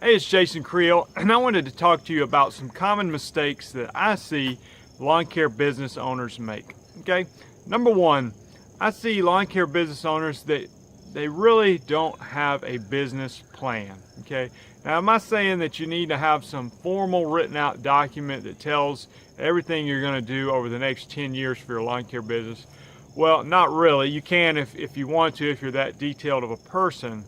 Hey, it's Jason Creel, and I wanted to talk to you about some common mistakes that I see lawn care business owners make. Okay, number one, I see lawn care business owners that they really don't have a business plan. Okay, now I'm not saying that you need to have some formal written out document that tells everything you're going to do over the next 10 years for your lawn care business. Well, not really. You can if you want to, if you're that detailed of a person.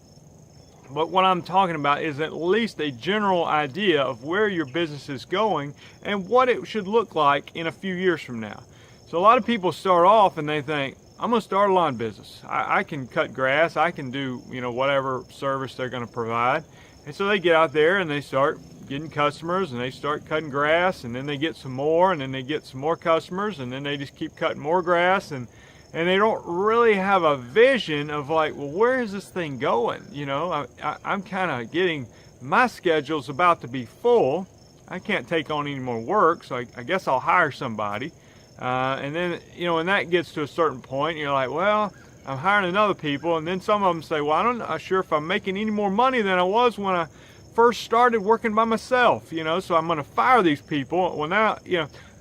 But what I'm talking about is at least a general idea of where your business is going and what it should look like in a few years from now. So a lot of people start off and they think, I'm going to start a lawn business. I can cut grass. I can do, whatever service they're going to provide. And so they get out there and they start getting customers and they start cutting grass, and then they get some more, and then they get some more customers, and then they just keep cutting more grass, and they don't really have a vision of like, well, where is this thing going? I'm kind of getting, my schedule's about to be full. I can't take on any more work, so I guess I'll hire somebody. And then, when that gets to a certain point, you're like, well, I'm hiring other people. And then some of them say, well, I'm not sure if I'm making any more money than I was when I first started working by myself, so I'm going to fire these people. Well, now,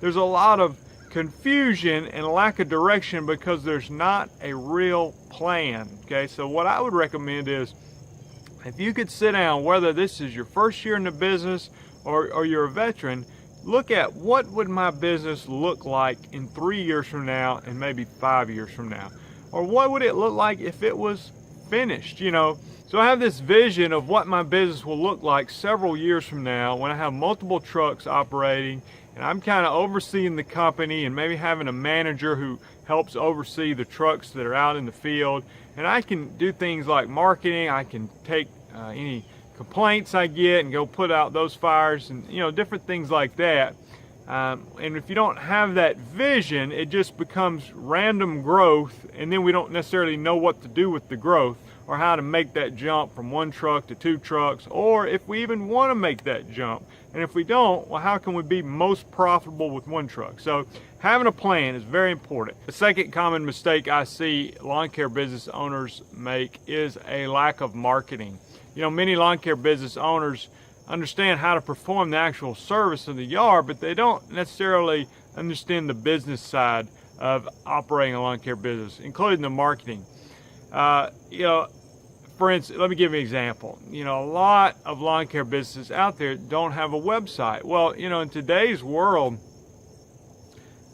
there's a lot of confusion and lack of direction because there's not a real plan. Okay, so what I would recommend is, if you could sit down, whether this is your first year in the business or you're a veteran, look at what would my business look like in 3 years from now and maybe 5 years from now, or what would it look like if it was finished. So I have this vision of what my business will look like several years from now when I have multiple trucks operating and I'm kind of overseeing the company and maybe having a manager who helps oversee the trucks that are out in the field. And I can do things like marketing. I can take any complaints I get and go put out those fires and, different things like that. And if you don't have that vision, it just becomes random growth, and then we don't necessarily know what to do with the growth or how to make that jump from one truck to 2 trucks, or if we even want to make that jump. And if we don't, well, how can we be most profitable with 1 truck? So having a plan is very important. The second common mistake I see lawn care business owners make is a lack of marketing. Many lawn care business owners understand how to perform the actual service in the yard, but they don't necessarily understand the business side of operating a lawn care business, including the marketing. For instance, let me give you an example. A lot of lawn care businesses out there don't have a website. Well, in today's world,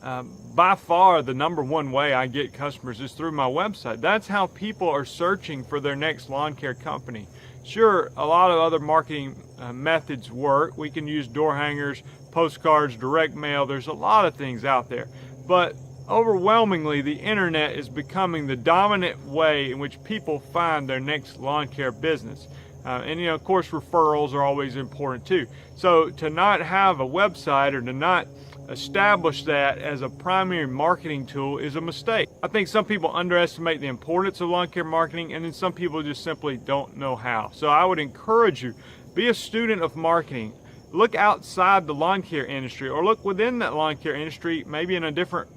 by far the number one way I get customers is through my website. That's how people are searching for their next lawn care company. Sure, a lot of other marketing methods work. We can use door hangers, postcards, direct mail. There's a lot of things out there. But overwhelmingly, the internet is becoming the dominant way in which people find their next lawn care business. And of course, referrals are always important too. So to not have a website or to not establish that as a primary marketing tool is a mistake. I think some people underestimate the importance of lawn care marketing, and then some people just simply don't know how. So I would encourage you, be a student of marketing. Look outside the lawn care industry, or look within that lawn care industry, maybe in a different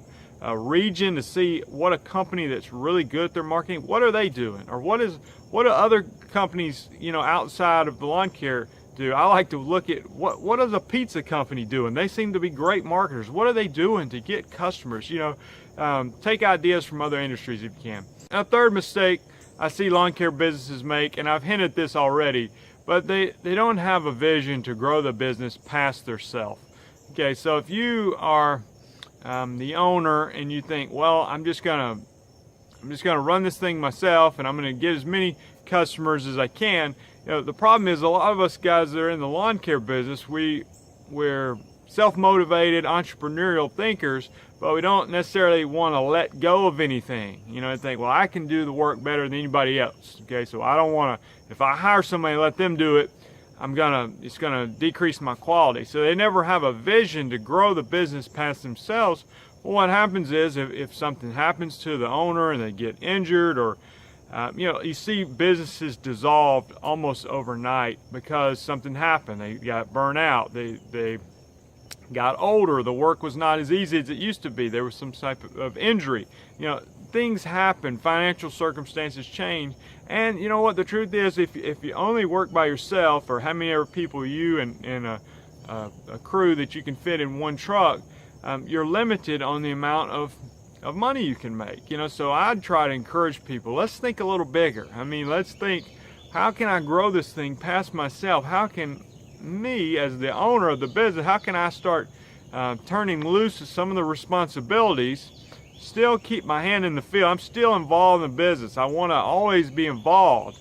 region, to see what a company that's really good at their marketing, what are they doing, or what do other companies outside of the lawn care do. I like to look at what is a pizza company doing. They seem to be great marketers. What are they doing to get customers? Take ideas from other industries if you can. Now, a third mistake I see lawn care businesses make, and I've hinted at this already, but they don't have a vision to grow the business past their self. Okay, so if you are the owner and you think, well, I'm just gonna run this thing myself and I'm gonna get as many customers as I can. The problem is a lot of us guys that are in the lawn care business, we're self-motivated, entrepreneurial thinkers, but we don't necessarily want to let go of anything. And think, well, I can do the work better than anybody else. Okay, so I don't want to, if I hire somebody and let them do it, it's gonna decrease my quality. So they never have a vision to grow the business past themselves. Well, what happens is if something happens to the owner and they get injured, or you see businesses dissolved almost overnight because something happened. They got burnt out. They got older, the work was not as easy as it used to be. There was some type of injury. You know, things happen, financial circumstances change. And you know what, the truth is, if you only work by yourself, or how many other people you and a crew that you can fit in one truck, you're limited on the amount of money you can make. You know, so I'd try to encourage people, let's think a little bigger. I mean, let's think, how can I grow this thing past myself? How can me, as the owner of the business, how can I start turning loose of some of the responsibilities, still keep my hand in the field? I'm still involved in the business. I want to always be involved,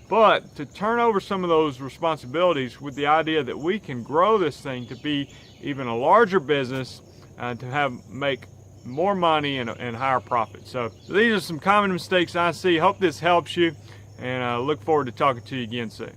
but to turn over some of those responsibilities with the idea that we can grow this thing to be even a larger business, to make more money and higher profits. So these are some common mistakes I see. Hope this helps you, and I look forward to talking to you again soon.